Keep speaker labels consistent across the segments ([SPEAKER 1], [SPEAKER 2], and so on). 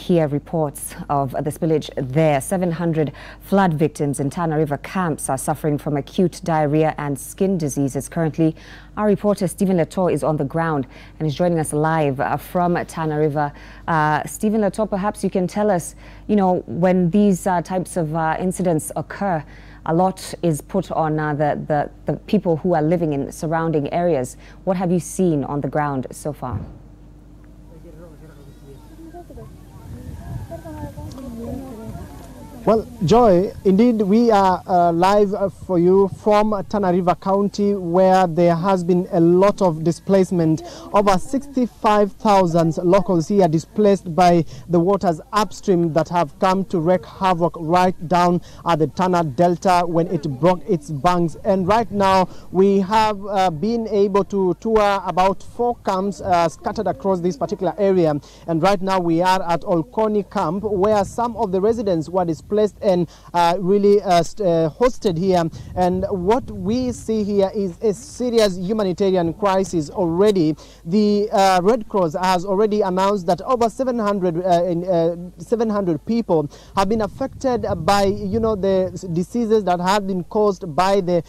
[SPEAKER 1] hear reports of the spillage there. 700 flood victims in Tana River camps are suffering from acute diarrhea and skin diseases. Currently, our reporter Stephen Letoo is on the ground and is joining us live from Tana River. Stephen Letoo, perhaps you can tell us, when these types of incidents occur, a lot is put on the people who are living in surrounding areas. What have you seen on the ground so far?
[SPEAKER 2] Well, Joy, indeed we are live for you from Tana River County, where there has been a lot of displacement. Over 65,000 locals here displaced by the waters upstream that have come to wreak havoc right down at the Tana Delta when it broke its banks. And right now we have been able to tour about 4 camps scattered across this particular area. And right now we are at Olkoni camp, where some of the residents were displaced and really hosted here. And what we see here is a serious humanitarian crisis already. The Red Cross has already announced that over 700 people have been affected by the diseases that have been caused by the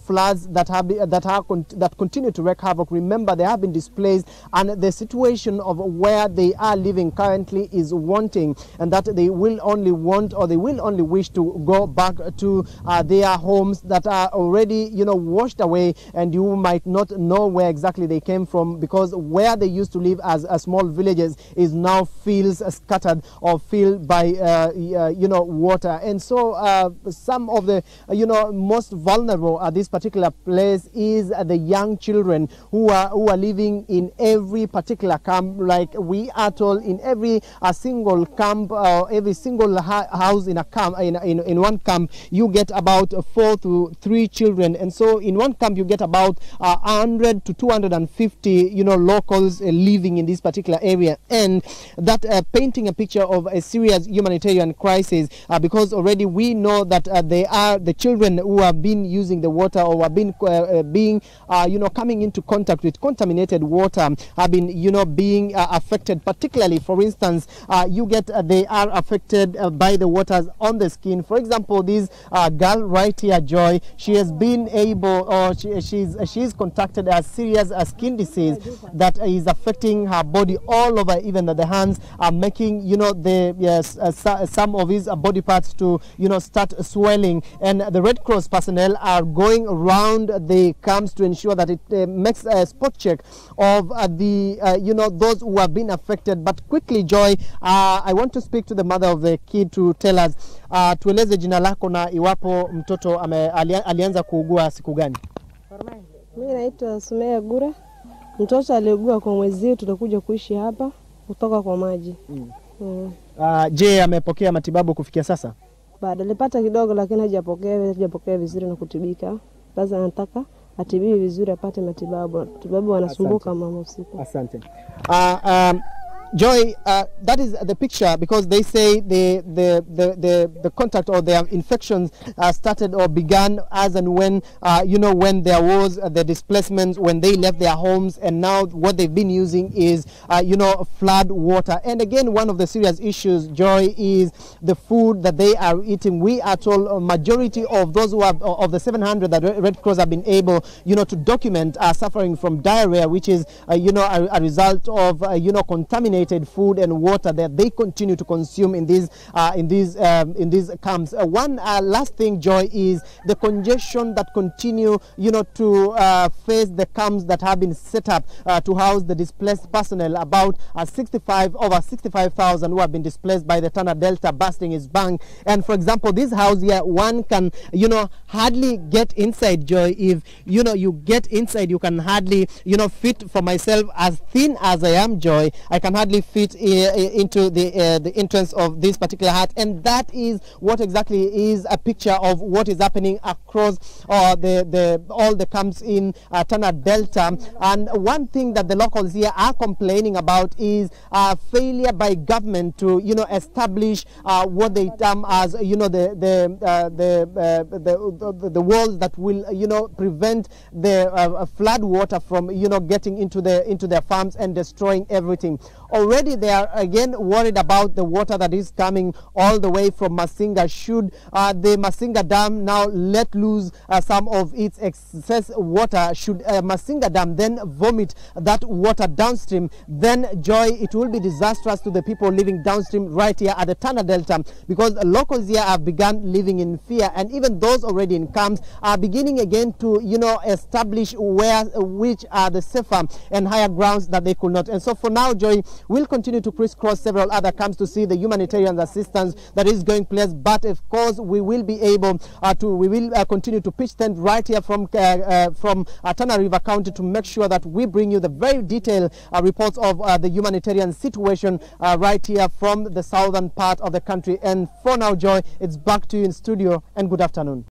[SPEAKER 2] floods that continue to wreak havoc. Remember, they have been displaced, and the situation of where they are living currently is wanting, and that they will only want, or they will only wish to go back to their homes that are already washed away, and you might not know where exactly they came from, because where they used to live as small villages is now fields scattered or filled by water. And so some of the most vulnerable at this particular place is the young children who are living in every particular camp. Like we are told, in every single camp, every single house in a camp, in one camp, you get about 4 to 3 children. And so in one camp you get about 100 to 250 locals living in this particular area. And that painting a picture of a serious humanitarian crisis, because already we know that they are the children who have been using the water, or have been coming into contact with contaminated water, have been being affected. Particularly, for instance, they are affected by the waters on the skin. For example, this girl right here, Joy, she has been able, or she's contracted a serious skin disease that is affecting her body all over. Even the hands are making some of his body parts to start swelling. And the Red Cross personnel are going around the camps to ensure that it makes a spot check of those who have been affected. But quickly, Joy, I want to speak to the mother of the kid to tell us, tueleze jina lako na iwapo mtoto alianza kuugua siku gani?
[SPEAKER 3] Mimi naitwa Sumea Gura. Mtoto aliugua kwa mwezi, tutakuja kuishi hapa kutoka kwa maji.
[SPEAKER 2] Je, amepokea matibabu kufikia sasa?
[SPEAKER 3] Baada alipata kidogo, lakini hajapokea vizuri na kutibika. Sasa anataka atibiwe vizuri, apate matibabu. Matibabu wanasumbuka mama usiku.
[SPEAKER 2] Asante. Joy, that is the picture, because they say the contact or their infections started or began as and when when there was the displacement, when they left their homes, and now what they've been using is flood water. And again, one of the serious issues, Joy, is the food that they are eating. We are told a majority of those who have, of the 700 that Red Cross have been able to document, are suffering from diarrhea, which is a result of contaminated food and water that they continue to consume in these camps. One last thing, Joy, is the congestion that continue to face the camps that have been set up to house the displaced personnel. About over 65,000 who have been displaced by the Tana Delta bursting its bank. And for example, this house here, one can hardly get inside, Joy. If you get inside, you can hardly fit. For myself, as thin as I am, Joy, I can hardly fit into the entrance of this particular hut. And that is what exactly is a picture of what is happening across all the camps in Tana Delta. And one thing that the locals here are complaining about is failure by government to establish what they term as the walls that will prevent the flood water from getting into their farms and destroying everything. already they are again worried about the water that is coming all the way from Masinga. Should the Masinga Dam now let loose some of its excess water, should Masinga Dam then vomit that water downstream, then Joy, it will be disastrous to the people living downstream right here at the Tana Delta, because locals here have begun living in fear, and even those already in camps are beginning again to, you know, establish which are the safer and higher grounds that they could not. And so for now, Joy, we'll continue to crisscross several other camps to see the humanitarian assistance that is going place. But of course, we will be able to continue to pitch tent right here from Tana River County to make sure that we bring you the very detailed reports of the humanitarian situation right here from the southern part of the country. And for now, Joy, it's back to you in studio, and good afternoon.